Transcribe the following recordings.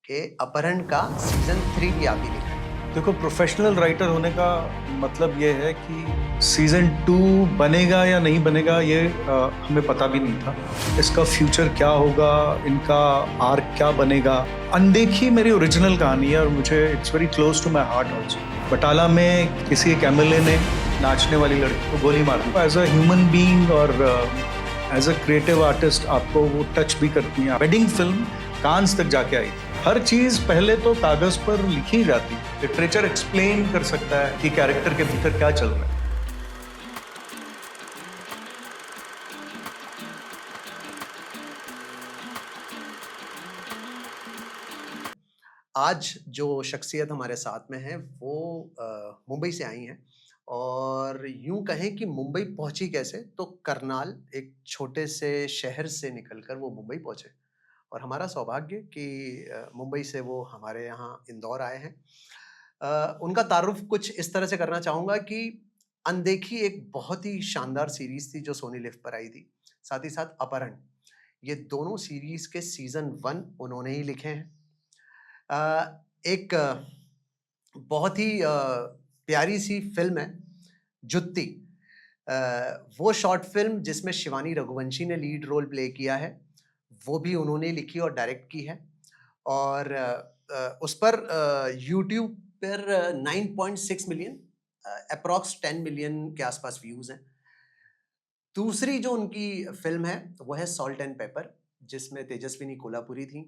कि अपहरण का सीज़न 3 भी आप ही लिख रहे हैं। देखो, प्रोफेशनल राइटर होने का मतलब ये है कि सीज़न 2 बनेगा या नहीं बनेगा ये हमें पता भी नहीं था। इसका फ्यूचर क्या होगा, इनका आर्क क्या बनेगा। अनदेखी मेरी ओरिजिनल कहानी है और मुझे it's very close to my heart also. Batala में किसी एक एमएलए ने नाचने वाली लड़की को गोली मार दी। एज अ ह्यूमन बीइंग और एज अ क्रिएटिव आर्टिस्ट आपको वो टच भी करती है। वेडिंग फिल्म कांस तक जाके आई थी। हर चीज पहले तो कागज पर लिखी जाती है। लिटरेचर एक्सप्लेन कर सकता है कि कैरेक्टर के भीतर क्या चल रहा है। आज जो शख्सियत हमारे साथ में है वो मुंबई से आई हैं और यूँ कहें कि मुंबई पहुँची कैसे? तो करनाल एक छोटे से शहर से निकलकर वो मुंबई पहुँचे और हमारा सौभाग्य कि मुंबई से वो हमारे यहाँ इंदौर आए हैं। उनका तारुफ़ कुछ इस तरह से करना चाहूँगा कि अनदेखी एक बहुत ही शानदार सीरीज़ थी जो सोनी लिव पर आई थी। साथ ही साथ अपहरण, ये दोनों सीरीज़ के सीज़न 1 उन्होंने ही लिखे हैं। एक बहुत ही प्यारी-सी फ़िल्म है, जुत्ती। अ, वो शॉर्ट फ़िल्म जिसमें शिवानी रघुवंशी ने लीड रोल प्ले किया है, वो भी उन्होंने लिखी और डायरेक्ट की है और उस पर यूट्यूब पर 9.6 मिलियन एप्रॉक्स 10 मिलियन के आसपास व्यूज़ हैं। दूसरी जो उनकी फ़िल्म है, वो है सॉल्ट एंड पेपर, जिसमें तेजस्विनी कोल्हापुरी थीं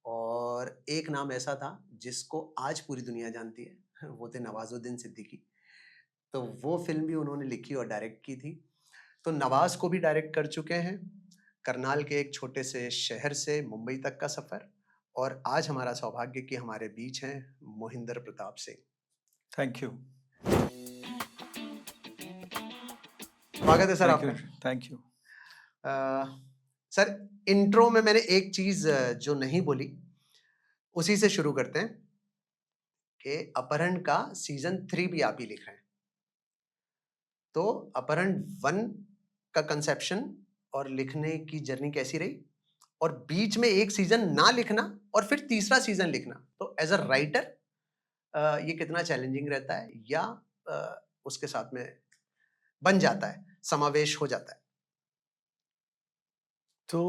और एक नाम ऐसा था जिसको आज पूरी दुनिया जानती है, वो थे नवाज़ुद्दीन सिद्दीकी। तो वो फ़िल्म भी उन्होंने लिखी और डायरेक्ट की थी। तो नवाज़ को भी डायरेक्ट कर चुके हैं, करनाल के एक छोटे से शहर से मुंबई तक का सफ़र और आज हमारा सौभाग्य कि हमारे बीच हैं मोहिंदर प्रताप सिंह। Thank you. स्वागत है सर थैंक यू। आपका। Thank you. अ, सर इंट्रो में मैंने एक चीज़ जो नहीं बोली, उसी से शुरू करते हैं कि अपहरण का सीज़न 3 भी आप ही लिख रहे हैं। तो अपहरण 1 का कंसेप्शन और लिखने की जर्नी कैसी रही? और बीच में एक सीज़न ना लिखना और फिर तीसरा सीज़न लिखना, तो एज़ अ राइटर ये कितना चैलेंजिंग रहता है या उसके साथ में बन जाता है, समावेश हो जाता है? तो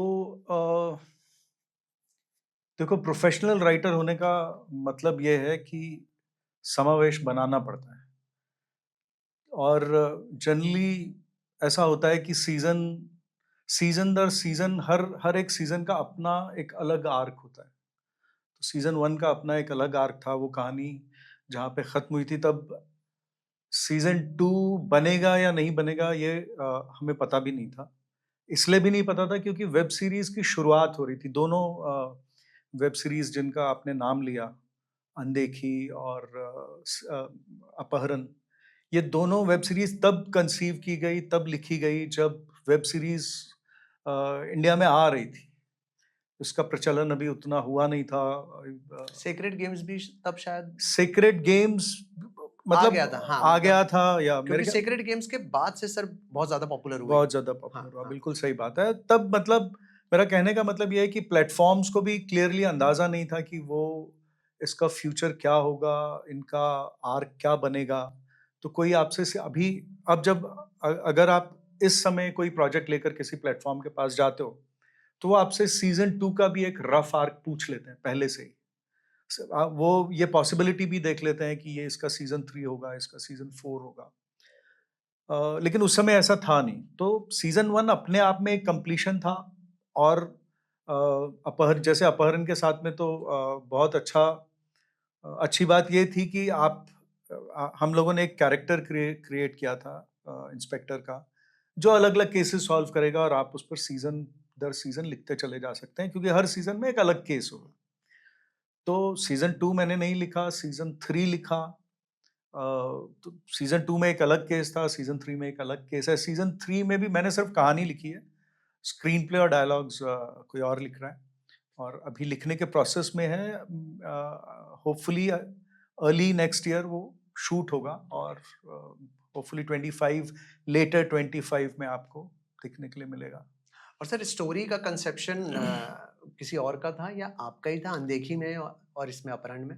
देखो, प्रोफेशनल राइटर होने का मतलब ये है कि समावेश बनाना पड़ता है और जनरली ऐसा होता है कि सीजन सीजन दर सीजन हर हर एक सीजन का अपना एक अलग आर्क होता है। तो सीजन 1 का अपना एक अलग आर्क था। वो कहानी जहाँ पे खत्म हुई थी, तब सीजन 2 बनेगा या नहीं बनेगा ये हमें पता भी नहीं था। इसलिए भी नहीं पता था क्योंकि वेब सीरीज की शुरुआत हो रही थी। दोनों वेब सीरीज जिनका आपने नाम लिया, अनदेखी और अपहरण, ये दोनों वेब सीरीज तब कंसीव की गई, तब लिखी गई जब वेब सीरीज इंडिया में आ रही थी। उसका प्रचलन अभी उतना हुआ नहीं था। सेक्रेड गेम्स भी तब शायद सेक्रेड गेम्स आ मतलब गया था, हाँ, आ गया मतलब था या मेरे क्योंकि सेक्रेड गेम्स के बाद से सर बहुत ज़्यादा पॉपुलर हुई। बहुत ज़्यादा हाँ, पॉपुलर हुआ, हाँ। बिल्कुल सही बात है। तब मतलब मेरा कहने का मतलब ये है कि प्लेटफ़ॉर्म्स को भी क्लियरली अंदाज़ा नहीं था कि वो इसका फ्यूचर क्या होगा, इनका आर्क क्या बनेगा। तो कोई आपसे से अभी अब जब अगर आप इस समय कोई प्रोजेक्ट लेकर किसी प्लेटफ़ॉर्म के पास जाते हो, तो वो आपसे सीज़न 2 का भी एक रफ़ आर्क पूछ लेते हैं पहले से ही। वो ये पॉसिबिलिटी भी देख लेते हैं कि ये इसका सीज़न 3 होगा, इसका सीज़न 4 होगा। लेकिन उस समय ऐसा था नहीं। तो सीज़न 1 अपने आप में एक कंप्लीशन था और जैसे अपहरण के साथ में तो बहुत अच्छी बात ये थी कि हम लोगों ने एक कैरेक्टर क्रिएट किया था इंस्पेक्टर का, जो अलग-अलग केसेस सॉल्व करेगा और आप उस पर सीज़न दर सीज़न लिखते चले जा सकते हैं क्योंकि हर सीज़न में एक अलग केस होगा। तो सीज़न 2 मैंने नहीं लिखा, सीज़न 3 लिखा। तो सीज़न 2 में एक अलग केस था, सीज़न 3 में एक अलग केस है। सीज़न 3 में भी मैंने सिर्फ़ कहानी लिखी है, स्क्रीन प्ले और डायलॉग्स कोई और लिख रहा है और अभी लिखने के प्रोसेस में है। होपफुली अर्ली नेक्स्ट ईयर वो शूट होगा और होपफुली 25 लेटर 25 में आपको दिखने के लिए मिलेगा। और सर स्टोरी का कंसेप्शन किसी और का था या आपका ही था अनदेखी में और इसमें अपहरण में?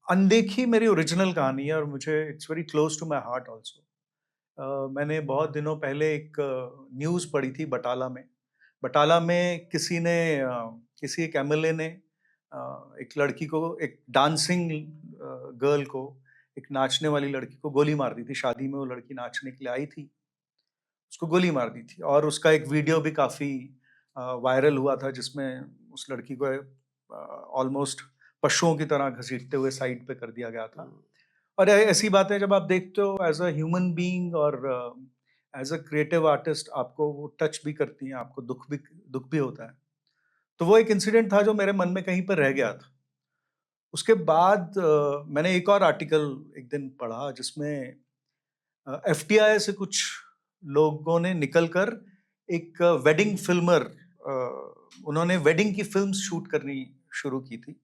अनदेखी मेरी ओरिजिनल कहानी है और मुझे it's very close to my heart also. मैंने बहुत दिनों पहले एक न्यूज़ पढ़ी थी बटाला में। बटाला में किसी एक एमएलए ने एक लड़की को, एक डांसिंग गर्ल को, एक नाचने वाली लड़की को गोली मार दी थी। शादी में वो लड़की नाचने के लिए आई थी, उसको गोली मार दी थी और उसका एक वीडियो भी काफ़ी वायरल हुआ था जिसमें उस लड़की को ऑलमोस्ट पशुओं की तरह घसीटते हुए साइड पे कर दिया गया था। हुँ, और ऐसी बातें जब आप देखते हो एज अ ह्यूमन बीइंग और एज अ क्रिएटिव आर्टिस्ट, आपको वो टच भी करती हैं, आपको दुख भी होता है। तो वो एक इंसिडेंट था जो मेरे मन में कहीं पर रह गया था। उसके बाद मैंने एक और आर्टिकल एक दिन पढ़ा जिसमें एफटीआई से कुछ लोगों ने निकलकर एक वेडिंग फिल्मर, उन्होंने वेडिंग की फिल्म्स शूट करनी शुरू की थी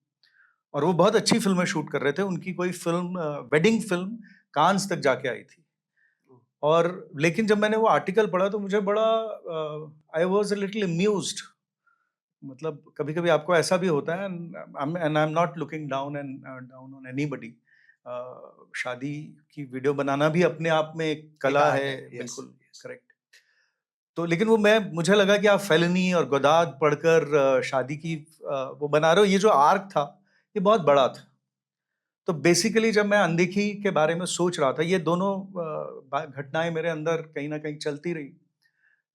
और वो बहुत अच्छी फिल्में शूट कर रहे थे। उनकी कोई फिल्म, वेडिंग फिल्म, कांस तक जाके आई थी। हुँ, और लेकिन जब मैंने वो आर्टिकल पढ़ा तो मुझे बड़ा, I was a little amused. मतलब कभी-कभी आपको ऐसा भी होता है, and I am not looking down on anybody. शादी की वीडियो बनाना भी अपने आप में एक एक कला आर्ट है, है। यस, बिल्कुल यस। करेक्ट। तो लेकिन वो मुझे लगा कि आप फेलनी और गोदाद पढ़कर शादी की वो बना रहे हो, ये जो आर्क था, ये बहुत बड़ा था। तो बेसिकली जब मैं अनदेखी के बारे में सोच रहा था, ये दोनों घटनाएं मेरे अंदर कहीं ना कहीं चलती रही।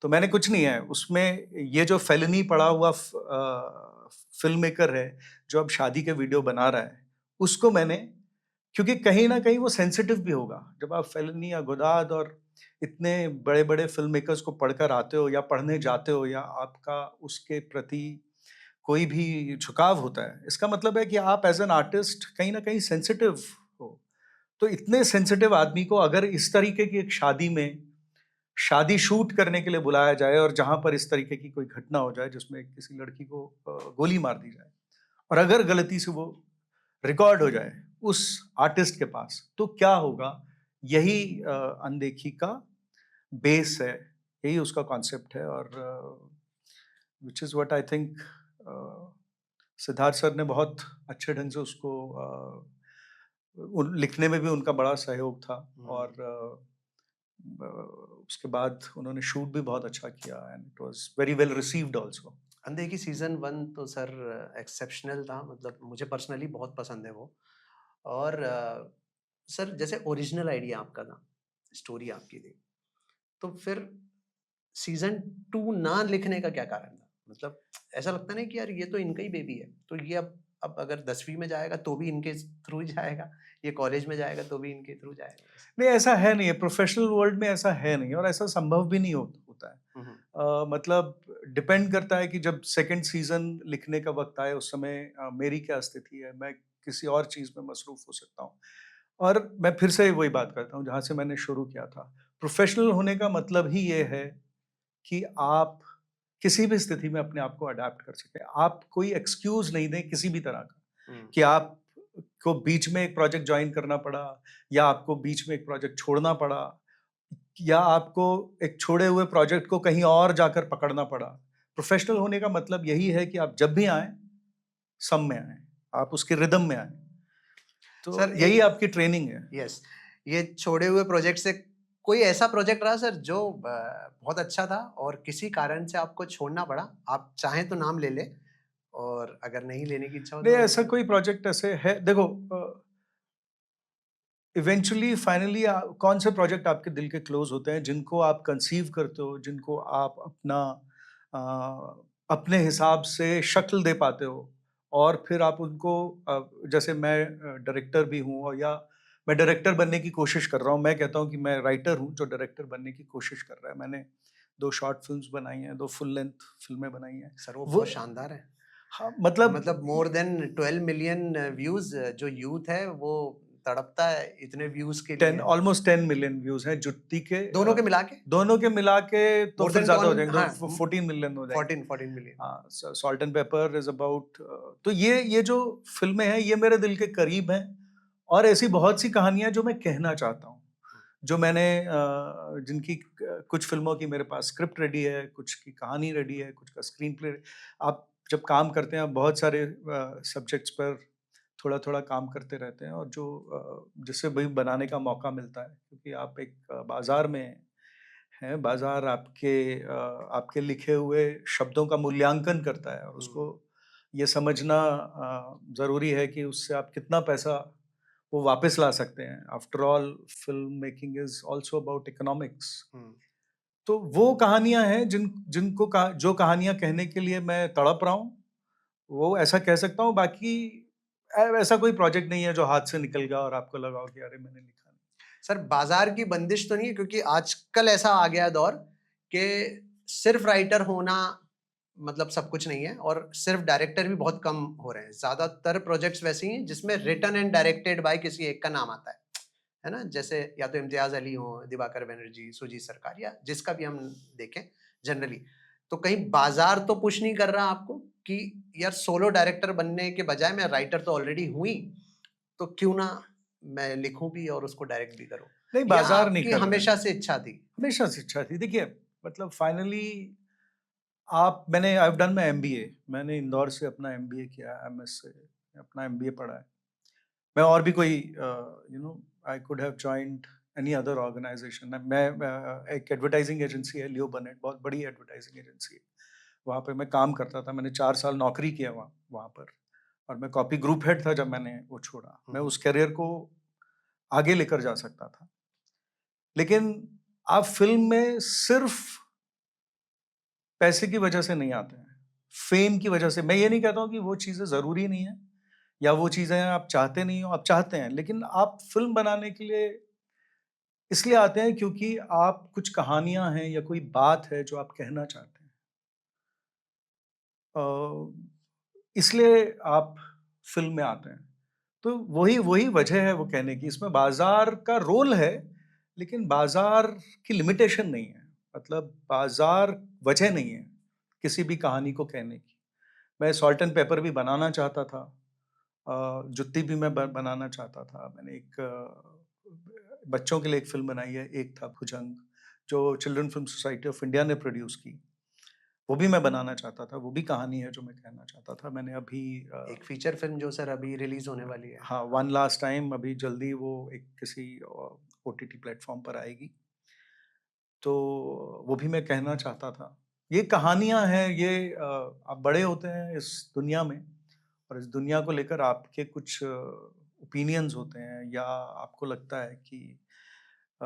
तो मैंने कुछ नहीं है उसमें, ये जो फेलनी पड़ा हुआ फिल्म मेकर है जो अब शादी के वीडियो बना रहा है, उसको मैंने, क्योंकि कहीं ना कहीं वो सेंसिटिव भी होगा जब आप फेलनी या गुदाद और इतने बड़े बड़े फिल्म मेकर्स को पढ़कर आते हो या पढ़ने जाते हो, या आपका उसके प्रति कोई भी झुकाव होता है, इसका मतलब है कि आप एज एन आर्टिस्ट कहीं ना कहीं सेंसिटिव हो। तो इतने सेंसिटिव आदमी को अगर इस तरीके की एक शादी में शादी शूट करने के लिए बुलाया जाए और जहां पर इस तरीके की कोई घटना हो जाए जिसमें किसी लड़की को गोली मार दी जाए, और अगर गलती से वो रिकॉर्ड हो जाए उस आर्टिस्ट के पास, तो क्या होगा? यही अनदेखी का बेस है, यही उसका कॉन्सेप्ट है। और which is what I think Siddharth sir ने बहुत अच्छे ढंग से उसको लिखने में भी उनका बड़ा सहयोग था। हुँ। और उसके बाद उन्होंने शूट भी बहुत अच्छा किया and it was very well received also. अंधे की सीज़न 1 तो सर एक्सेप्शनल था, मतलब मुझे पर्सनली बहुत पसंद है वो। और सर जैसे ओरिजिनल आइडिया आपका था, स्टोरी आपकी थी, तो फिर सीज़न 2 ना लिखने का क्या कारण था? मतलब ऐसा लगता नहीं कि यार ये तो इनका ही बेबी है, तो ये अब अगर 10वीं में जाएगा तो भी इनके थ्रू ही जाएगा, ये कॉलेज में जाएगा तो भी इनके थ्रू जाएगा ऐसे। नहीं, ऐसा है नहीं है, प्रोफेशनल वर्ल्ड में ऐसा है नहीं, और ऐसा संभव भी नहीं होता है। हुँ, हुँ। मतलब डिपेंड करता है कि जब सेकंड सीजन लिखने का वक्त आए उस समय मेरी क्या स्थिति है, मैं किसी और चीज में मसरूफ हो सकता हूँ। और मैं फिर से वही बात करता हूँ जहाँ से मैंने शुरू किया था। प्रोफेशनल होने का मतलब ही ये है कि आप किसी भी स्थिति में अपने आप को अडेप्ट कर सकें। आप कोई एक्सक्यूज नहीं दें किसी भी तरह का हुँ, कि आपको बीच में एक प्रोजेक्ट ज्वाइन करना पड़ा, या आपको बीच में एक प्रोजेक्ट छोड़ना पड़ा, या आपको एक छोड़े हुए प्रोजेक्ट को कहीं और जाकर पकड़ना पड़ा। प्रोफेशनल होने का मतलब यही है कि आप जब भी आएँ, सब में आएँ, आप उसके रिदम में आएँ। तो सर यही एक आपकी ट्रेनिंग है। यस, ये छोड़े हुए प्रोजेक्ट से कोई ऐसा प्रोजेक्ट रहा सर जो बहुत अच्छा था और किसी कारण से आपको छोड़ना पड़ा? आप चाहें तो नाम ले लें और अगर नहीं लेने की इच्छा हो नहीं, तो ऐसा कोई प्रोजेक्ट ऐसे है, देखो, इवेंचुअली फाइनली कौन से प्रोजेक्ट आपके दिल के क्लोज होते हैं, जिनको आप कंसीव करते हो, जिनको आप अ, अपने हिसाब से शक्ल दे पाते हो, और फिर आप उनको, जैसे मैं डायरेक्टर भी हूँ, और या मैं डायरेक्टर बनने की कोशिश कर रहा हूँ। मैं कहता हूँ कि मैं राइटर हूँ जो डायरेक्टर बनने की कोशिश कर रहा है। मैंने 2 शॉर्ट फ़िल्म्स बनाई हैं, 2 फुल लेंथ फ़िल्में बनाई हैं। सर वो वो बहुत शानदार है। हाँ, मतलब मतलब मोर देन 12 मिलियन व्यूज़, जो यूथ है वो तड़पता है इतने व्यूज़ के 10, लिए। ऑलमोस्ट 10 मिलियन व्यूज़ हैं जुत्ती के, दोनों के मिला के? दोनों के मिला के तो मोर फिर देन ज़्यादा हो 12, जाएँगे, हाँ, तो 14 मिलियन हो जाएँगे। 14 मिलियन। हाँ, salt and paper is about, तो ये जो फ़िल्में हैं, ये मेरे दिल के करीब हैं, और ऐसी बहुत सी कहानियाँ जो मैं कहना चाहता हूँ, जो मैंने जिनकी कुछ फ़िल्मों की मेरे पास स्क्रिप्ट रेडी है, कुछ की कहानी रेडी है, कुछ का स्क्रीन प्ले। आप जब काम करते हैं, आप बहुत सारे सब्जेक्ट्स पर थोड़ा-थोड़ा काम करते रहते हैं, और जो जिससे वही बनाने का मौका मिलता है, क्योंकि आप एक बाज़ार में हैं, बाज़ार आपके लिखे हुए शब्दों का मूल्यांकन करता है, और उसको हुँ, ये समझना ज़रूरी है कि उससे आप कितना पैसा वो वापस ला सकते हैं। After all film making is also about economics. हुँ। तो वो कहानियाँ हैं जिनको जो कहानियाँ कहने के लिए मैं तड़प रहा हूँ, वो ऐसा कह सकता हूँ। बाकी ऐसा कोई प्रोजेक्ट नहीं है जो हाथ से निकल गया और आपको लगा हो कि अरे मैंने लिखा नहीं। सर बाज़ार की बंदिश तो नहीं है क्योंकि आजकल ऐसा आ गया है दौर कि सिर्फ़ राइटर होना मतलब सब कुछ नहीं है और सिर्फ़ डायरेक्टर भी बहुत कम हो रहे हैं। ज़्यादातर प्रोजेक्ट्स वैसे ही हैं जिसमें रिटन एंड डायरेक्टेड बाय किसी एक का नाम आता है ना? जैसे या तो इम्तियाज़ अली हों, दिवाकर बनर्जी, सुजीत सरकार या जिसका भी हम देखें जनरली। तो कहीं बाज़ार तो पुश नहीं कर रहा आपको कि यार सोलो डायरेक्टर बनने के बजाय मैं राइटर तो ऑलरेडी हूँ ही, तो क्यों ना मैं लिखूँ भी और उसको डायरेक्ट भी करूँ? नहीं, या बाज़ार नहीं आपकी कर रहा है। हमेशा से इच्छा थी? हमेशा से इच्छा थी। देखिए, मतलब finally I have done my MBA. मैंने इंदौर से अपना एमबीए किया है, एमएस से अपना एमबीए पढ़ा है। मैं और भी कोई you know I could have joined any other organisation. एक एडवर्टाइज़िंग एजेंसी है लियो बनेट, बहुत बड़ी एडवर्टाइज़िंग एजेंसी है। वहाँ पे मैं काम करता था, मैंने 4 साल नौकरी किया वहाँ वहाँ पर, और मैं कॉपी ग्रुप हेड था जब मैंने वो छोड़ा। हुँ, मैं हुँ। उस करियर को आगे लेकर जा सकता था। लेकिन आप फ़िल्म में सिर्फ़ पैसे की वजह से नहीं आते हैं, फ़ेम की वजह से। मैं ये नहीं कहता हूँ कि वो चीज़ें ज़रूरी नहीं हैं या वो चीज़ें आप चाहते नहीं हो, आप चाहते हैं, लेकिन आप फ़िल्म बनाने के लिए इसलिए आते हैं क्योंकि आप कुछ कहानियाँ हैं या कोई बात है जो आप कहना चाहते हैं। अ, इसलिए आप फ़िल्म में आते हैं। तो वही वही वजह है वो कहने की। इसमें बाज़ार का रोल है, लेकिन बाज़ार की लिमिटेशन नहीं है। मतलब बाज़ार वजह नहीं है, किसी भी कहानी को कहने की। मैं सॉल्ट एंड पेपर भी बनाना चाहता था। जुत्ती भी मैं बनाना चाहता था। मैंने एक बच्चों के लिए एक फ़िल्म बनाई है, एक था भुजंग, जो children film society of India ने प्रोड्यूस की। वो भी मैं बनाना चाहता था, वो भी कहानी है जो मैं कहना चाहता था। मैंने अभी एक फीचर फ़िल्म जो सर अभी रिलीज़ होने वाली है। हाँ, वन लास्ट टाइम अभी जल्दी वो एक किसी ओटीटी प्लेटफ़ॉर्म पर आएगी। तो वो भी मैं कहना चाहता था। ये कहानियाँ हैं, ये आप बड़े होते हैं इस दुनिया में, और इस दुनिया को लेकर आपके कुछ ओपिनियंस होते हैं, या आपको लगता है कि अ,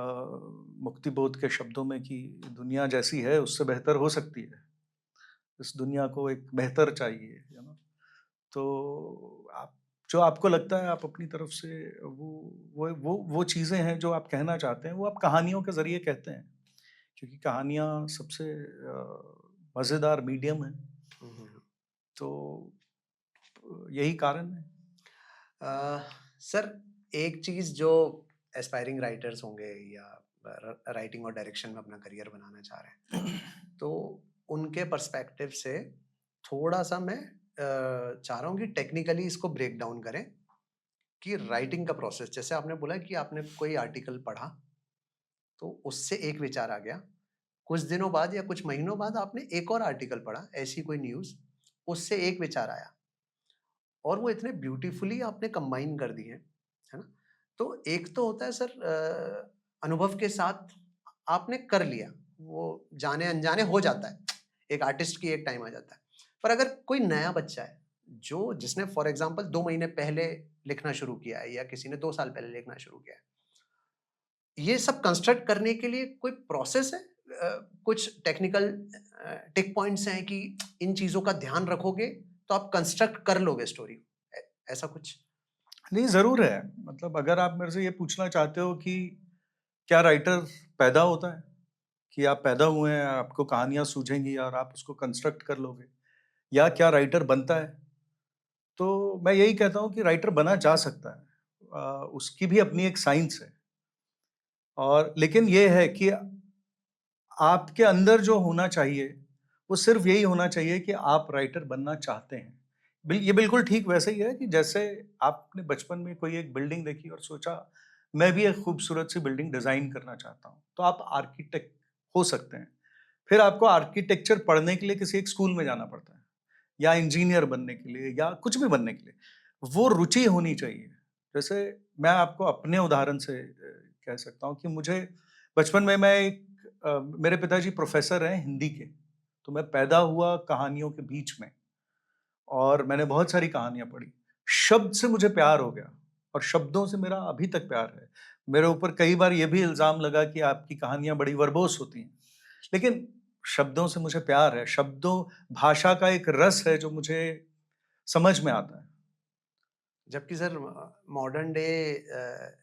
मुक्तिबोध के शब्दों में कि दुनिया जैसी है उससे बेहतर हो सकती है। इस दुनिया को एक बेहतर चाहिए, यू नो? तो आप जो आपको लगता है आप अपनी तरफ से वो वो चीज़ें हैं जो आप कहना चाहते हैं, वो आप कहानियों के ज़रिए कहते हैं। क्योंकि कहानियाँ सबसे मज़ेदार मीडियम है, हुँ, हुँ, हुँ। तो यही कारण है। सर एक चीज़ जो एस्पायरिंग राइटर्स होंगे या राइटिंग और डायरेक्शन में अपना करियर बनाना चाह रहे हैं, तो उनके पर्सपेक्टिव से थोड़ा-सा मैं चाह रहा हूँ कि टेक्निकली इसको ब्रेक डाउन करें कि राइटिंग का प्रोसेस जैसे आपने बोला कि आपने कोई आर्टिकल पढ़ा, तो उससे एक विचार आ गया। कुछ दिनों बाद या कुछ महीनों बाद आपने एक और आर्टिकल पढ़ा, ऐसी कोई न्यूज़, उससे एक विचार आया और वो इतने ब्यूटीफुली आपने कंबाइन कर दिए, है ना? तो एक तो होता है सर अनुभव के साथ आपने कर लिया, वो जाने-अनजाने हो जाता है। एक आर्टिस्ट की एक टाइम आ जाता है। पर अगर कोई नया बच्चा है, जो जिसने फॉर एग्ज़ाम्पल 2 महीने पहले लिखना शुरू किया है या किसी ने 2 साल पहले लिखना शुरू किया है, ये सब कंस्ट्रक्ट करने के लिए कोई प्रोसेस है? कुछ टेक्निकल टिक पॉइंट्स हैं कि इन चीज़ों का ध्यान रखोगे, तो आप कंस्ट्रक्ट कर लोगे स्टोरी ऐसा कुछ? नहीं, ज़रूर है। मतलब अगर आप मेरे से ये पूछना चाहते हो कि क्या राइटर पैदा होता है? कि आप पैदा हुए हैं, आपको कहानियाँ सूझेंगी और आप उसको कंस्ट्रक्ट कर लोगे, या क्या राइटर बनता है? तो मैं यही कहता हूँ कि राइटर बना जा सकता है। उसकी भी अपनी एक साइंस है, और लेकिन ये है कि आपके अंदर जो होना चाहिए, वो सिर्फ़ यही होना चाहिए कि आप राइटर बनना चाहते हैं। ये बिल्कुल ठीक वैसे ही है कि जैसे आपने बचपन में कोई एक बिल्डिंग देखी और सोचा, मैं भी एक खूबसूरत सी बिल्डिंग डिज़ाइन करना चाहता हूँ, तो आप आर्किटेक्ट हो सकते हैं। फिर आपको आर्किटेक्चर पढ़ने के लिए किसी एक स्कूल में जाना पड़ता है, या इंजीनियर बनने के लिए, या कुछ भी बनने के लिए। वो रुचि होनी चाहिए। जैसे मैं आपको अपने उदाहरण से कह सकता हूँ कि मुझे बचपन में मेरे पिताजी प्रोफ़ेसर हैं हिंदी के, तो मैं पैदा हुआ कहानियों के बीच में और मैंने बहुत सारी कहानियाँ पढ़ी। शब्द से मुझे प्यार हो गया और शब्दों से मेरा अभी तक प्यार है। मेरे ऊपर कई बार ये भी इल्ज़ाम लगा कि आपकी कहानियाँ बड़ी वर्बोस होती हैं, लेकिन शब्दों से मुझे प्यार है। भाषा का एक रस है जो मुझे समझ में आता है। जबकि sir modern day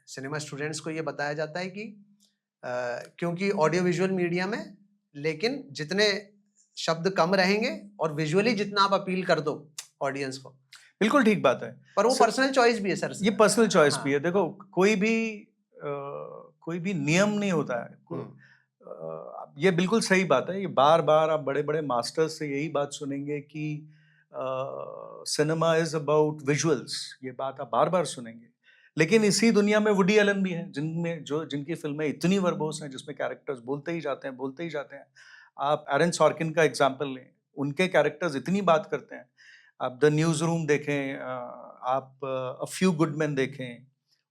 cinema students को ये बताया जाता है कि क्योंकि ऑडियो विजुअल मीडियम है, लेकिन जितने शब्द कम रहेंगे और विजुअली जितना आप अपील कर दो ऑडियंस को, बिल्कुल ठीक बात है। पर वो सर, पर्सनल चॉइस भी है सर। ये पर्सनल चॉइस भी हाँ। है। देखो, कोई भी नियम नहीं होता है। ये बिल्कुल सही बात है। ये बार-बार आप बड़े-बड़े मास्टर्स से यही बात सुनेंगे कि सिनेमा इज़ अबाउट विजुअल्स, ये बात आप बार-बार सुनेंगे। लेकिन इसी दुनिया में वुडी एलन भी हैं, जिनकी फ़िल्में इतनी वर्बोस हैं, जिसमें कैरेक्टर्स बोलते ही जाते हैं, बोलते ही जाते हैं। आप एरन सॉर्किन का एग्ज़ाम्पल लें, उनके कैरेक्टर्स इतनी बात करते हैं। आप द न्यूज़ रूम देखें, आप अ फ्यू गुड मेन देखें,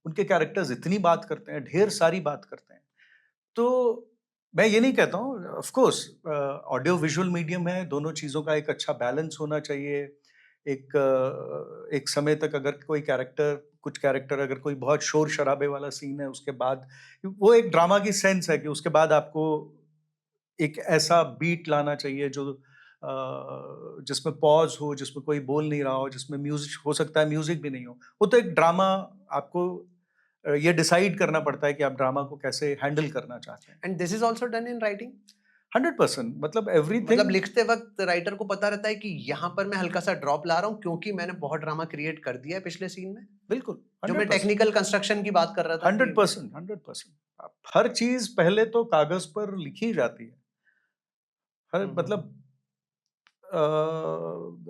उनके कैरेक्टर्स इतनी बात करते हैं, ढेर सारी बात करते हैं। तो मैं ये नहीं कहता हूँ, of course audio visual medium है, दोनों चीज़ों का एक अच्छा बैलेंस होना चाहिए। एक समय तक अगर कुछ कैरेक्टर अगर कोई बहुत शोर-शराबे वाला सीन है, उसके बाद वो एक ड्रामा की सेंस है कि उसके बाद आपको एक ऐसा बीट लाना चाहिए जो जिसमें पॉज़ हो, जिसमें कोई बोल नहीं रहा हो, जिसमें म्यूज़िक हो सकता है म्यूज़िक भी नहीं हो। वो तो एक ड्रामा आपको ये डिसाइड करना पड़ता है कि आप ड्रामा को कैसे हैंडल करना चाहते हैं। And this is also done in writing. 100% मतलब मतलब एवरीथिंग। लिखते वक्त राइटर को पता रहता है कि यहाँ पर मैं हल्का सा ड्रॉप ला रहा हूँ क्योंकि मैंने बहुत ड्रामा क्रिएट कर दिया है पिछले सीन में। बिल्कुल, जो मैं 100%, टेक्निकल कंस्ट्रक्शन की बात कर रहा था कि 100%, 100%। आप हर चीज़ पहले तो कागज़ पर लिखी जाती है। हर हम्म, मतलब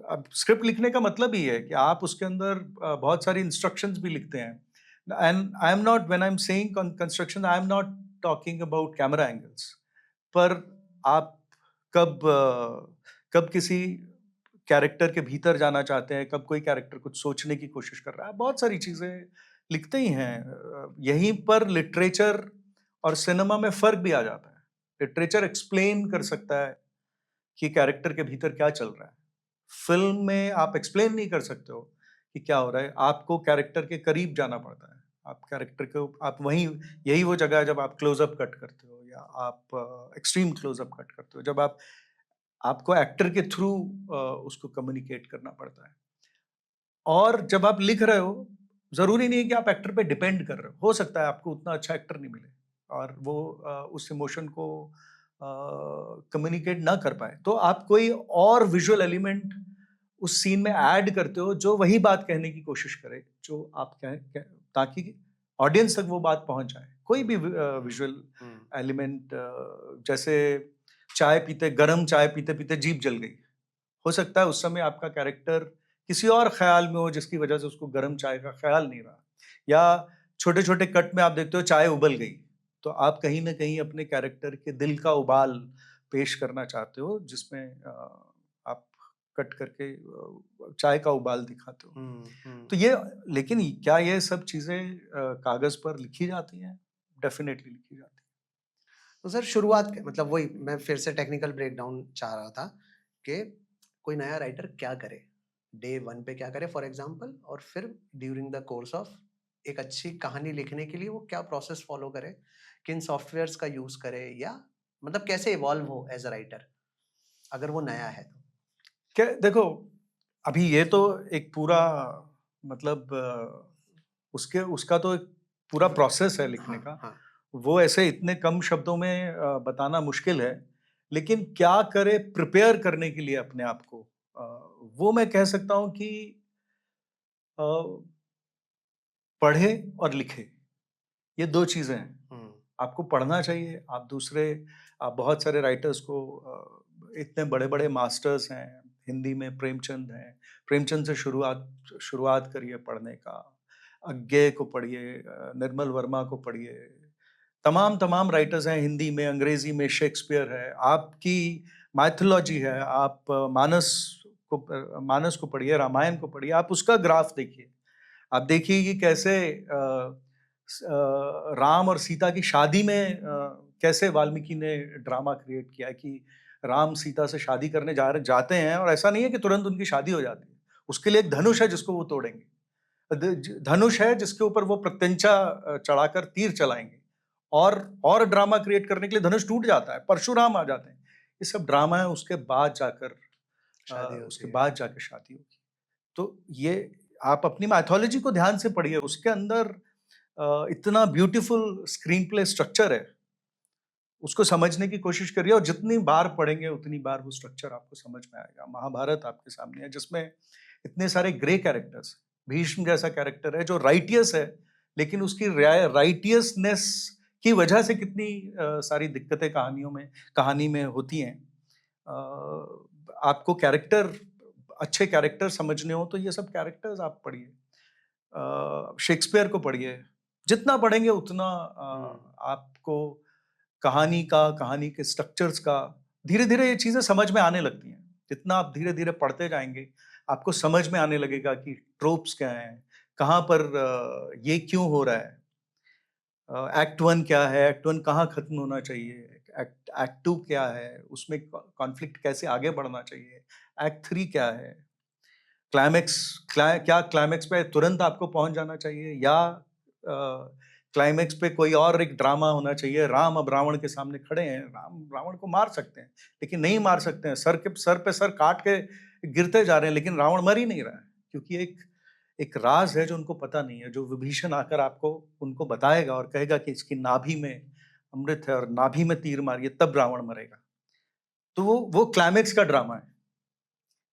अब स्क्रिप्ट लिखने का मतलब ही है कि आप उसके अंदर बहुत सारी इंस्ट्रक्शंस भी लिखते हैं। And I am not when I am saying construction, I am not talking about camera angles. पर आप कब किसी कैरेक्टर के भीतर जाना चाहते हैं, कब कोई कैरेक्टर कुछ सोचने की कोशिश कर रहा है, बहुत सारी चीज़ें लिखते ही हैं। यहीं पर लिटरेचर और सिनेमा में फ़र्क भी आ जाता है। लिटरेचर एक्सप्लेन कर सकता है कि कैरेक्टर के भीतर क्या चल रहा है। फ़िल्म में आप एक्सप्लेन नहीं कर सकते हो कि क्या हो रहा है, आपको कैरेक्टर के करीब जाना पड़ता है। आप कैरेक्टर को आप वहीं यही वो जगह है जब आप क्लोज़अप कट करते हो या आप एक्सट्रीम क्लोज़अप कट करते हो, जब आपको एक्टर के थ्रू उसको कम्युनिकेट करना पड़ता है। और जब आप लिख रहे हो, ज़रूरी नहीं है कि आप एक्टर पे डिपेंड कर रहे हो। हो सकता है आपको उतना अच्छा एक्टर नहीं मिले और वो उस इमोशन को कम्युनिकेट ना कर पाए। तो आप कोई और विज़ुअल एलिमेंट उस सीन में ऐड करते हो जो वही बात कहने की कोशिश करे, जो आप कह ताकि ऑडियंस तक वो बात पहुँच जाए। कोई भी विज़ुअल एलिमेंट, जैसे गरम चाय पीते-पीते जीभ जल गई। हो सकता है उस समय आपका कैरेक्टर किसी और ख़्याल में हो जिसकी वज़ह से उसको गरम चाय का ख़्याल नहीं रहा। या छोटे-छोटे कट में आप देखते हो चाय उबल गई, तो आप कहीं न कहीं अपने कैरेक्टर के दिल का उबाल पेश करना चाहते हो जिसमें आप कट करके चाय का उबाल दिखाते हो। तो ये लेकिन क्या ये सब चीज़ें कागज़ पर लिखी जाती हैं? डेफ़िनेटली लिखी जाती हैं। तो सर शुरुआत मतलब वही मैं फिर से टेक्निकल ब्रेकडाउन चाह रहा था कि कोई नया राइटर क्या करे, डे वन पे क्या करे फॉर एग्जांपल, और फिर ड्यूरिंग द कोर्स ऑफ एक अच्छी कहानी लिखने के लिए वो क्या प्रोसेस फॉलो करे, किन सॉफ्टवेयर्स का यूज करे, या मतलब कैसे इवॉल्व हो एज अ राइटर अगर वो नया है तो। क्या देखो, अभी ये तो एक पूरा मतलब उसके उसका तो एक पूरा प्रोसेस है लिखने हाँ का। हाँ। वो ऐसे इतने कम शब्दों में बताना मुश्किल है। लेकिन क्या करें प्रिपेयर करने के लिए अपने आप को, अ, वो मैं कह सकता हूँ कि अ, पढ़े और लिखे, ये 2 चीज़ें हैं। हम्म आपको पढ़ना चाहिए, आप बहुत सारे राइटर्स को इतने बड़े-बड़े मास्टर्स हैं, हिंदी में प्रेमचंद हैं, प्रेमचंद से शुरुआत करिए पढ़ने का। अज्ञे को पढ़िए, निर्मल वर्मा को पढ़िए, तमाम राइटर्स हैं हिंदी में, अंग्रेज़ी में शेक्सपियर है, आपकी माइथोलॉजी है, मानस को पढ़िए, रामायण को पढ़िए, आप उसका ग्राफ देखिए। आप देखिए कि कैसे राम और सीता की शादी में कैसे वाल्मीकि ने ड्रामा क्रिएट किया कि राम सीता से शादी करने जाते हैं, और ऐसा नहीं है कि तुरंत उनकी शादी हो जाती है। उसके लिए एक धनुष है जिसको वो तोड़ेंगे। धनुष है जिसके ऊपर वो प्रत्यंचा चढ़ाकर तीर चलाएंगे, और ड्रामा क्रिएट करने के लिए धनुष टूट जाता है, परशुराम आ जाते हैं। ये सब ड्रामा है, उसके बाद जाकर शादी होगी। तो ये आप अपनी माइथोलॉजी को ध्यान से पढ़िए, उसके अंदर इतना ब्यूटीफुल स्क्रीन प्ले स्ट्रक्चर है, उसको समझने की कोशिश करिए, और जितनी बार पढ़ेंगे उतनी बार वो स्ट्रक्चर आपको समझ में आएगा। महाभारत आपके सामने है जिसमें इतने सारे ग्रे कैरेक्टर्स। भीष्म जैसा कैरेक्टर है जो राइटियस है, लेकिन उसकी राइटियसनेस की वजह से कितनी सारी दिक्कतें कहानी में होती हैं। आपको अच्छे कैरेक्टर समझने हो तो ये सब कैरेक्टर्स आप पढ़िए। शेक्सपियर को पढ़िए, जितना पढ़ेंगे उतना आपको कहानी के स्ट्रक्चर्स का धीरे धीरे ये चीजें समझ में आने लगती हैं। जितना आप धीरे धीरे पढ़ते जाएंगे आपको समझ में आने लगेगा कि ट्रोप्स क्या हैं, कहाँ पर ये क्यों हो रहा है, एक्ट 1 क्या है, एक्ट 1 कहाँ खत्म होना चाहिए, एक्ट 2 क्या है, उसमें कॉन्फ्लिक्ट कैसे आगे बढ़ना चाहिए, एक्ट 3 क्या है, क्या क्लाइमेक्स पे तुरंत आपको पहुंच जाना चाहिए, या क्लाइमेक्स पे कोई और एक ड्रामा होना चाहिए। राम अब रावण के सामने खड़े हैं, राम रावण को मार सकते हैं लेकिन नहीं मार सकते हैं, सर पे सर काट के गिरते जा रहे हैं लेकिन रावण मर ही नहीं रहा है, क्योंकि एक राज है जो उनको पता नहीं है, जो विभीषण आकर उनको बताएगा और कहेगा कि इसकी नाभि में अमृत है और नाभि में तीर मारिए तब रावण मरेगा। तो वो क्लाइमेक्स का ड्रामा है।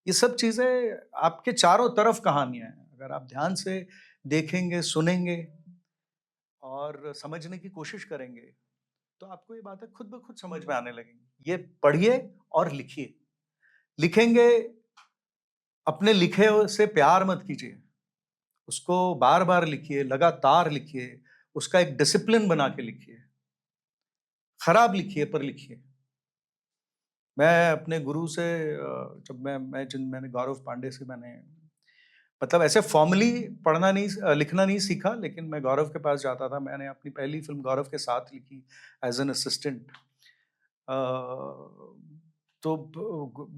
ये सब चीजें आपके चारों तरफ कहानियां हैं, अगर आप ध्यान से देखेंगे, सुनेंगे और समझने की कोशिश करेंगे तो आपको ये बातें खुद ब खुद समझ में आने लगेंगी। ये पढ़िए और लिखिए। लिखेंगे, अपने लिखे से प्यार मत कीजिए, उसको बार बार लिखिए, लगातार लिखिए, उसका एक डिसिप्लिन बना के लिखिए। खराब लिखिए पर लिखिए। मैं अपने गुरु से जब मैंने गौरव पांडे से मतलब ऐसे फॉर्मली लिखना नहीं सीखा, लेकिन मैं गौरव के पास जाता था। मैंने अपनी पहली फिल्म गौरव के साथ लिखी एज एन असिस्टेंट। तो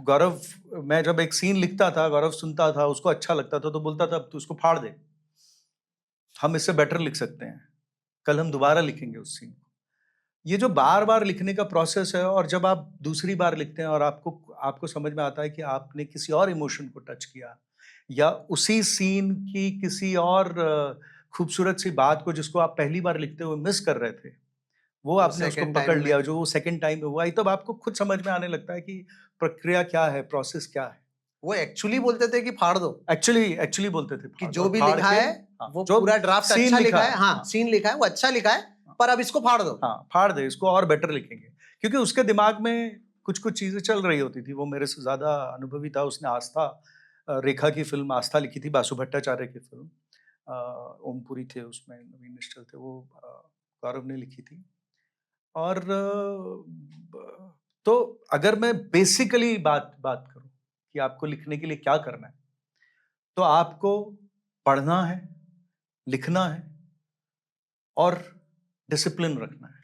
गौरव, मैं जब एक सीन लिखता था, गौरव सुनता था, उसको अच्छा लगता था तो बोलता था अब तू उसको फाड़ दे, हम इससे बेटर लिख सकते हैं, कल हम दोबारा लिखेंगे उस सीन को। ये जो बार बार लिखने का प्रोसेस है, और जब आप दूसरी बार लिखते हैं और आपको समझ में आता है कि आपने किसी और इमोशन को टच किया, या उसी सीन की किसी और खूबसूरत सी बात को जिसको आप पहली बार लिखते हुए मिस कर रहे थे, वो आपने उसको पकड़ लिया, जो वो सेकंड टाइम में हुआ, तब आपको खुद समझ में आने लगता है कि प्रक्रिया क्या है, प्रोसेस क्या है। वो एक्चुअली बोलते थे कि फाड़ दो, एक्चुअली बोलते थे कि जो भी लिखा है वो पूरा ड्राफ्ट अच्छा लिखा है, हाँ सीन लिखा है वो अच्छा लिखा है, पर अब इसको फाड़ दो। हाँ, फाड़ दे, इसको और बेटर लिखेंगे। क्योंकि उसके दिमाग में कुछ चीजें चल रही होती थी। वो मेरे से ज्यादा अनुभवी था। उसने आस्था रेखा की फिल्म आस्था लिखी थी, बासु भट्टाचार्य की फिल्म। ओमपुरी थे उसमें, नवीन निश्चल थे, वो गौरव ने लिखी थी। और तो अगर मैं बेसिकली बात करूं कि आपको लिखने के लिए क्या करना है, तो आपको पढ़ना है, लिखना है और डिसिप्लिन रखना है।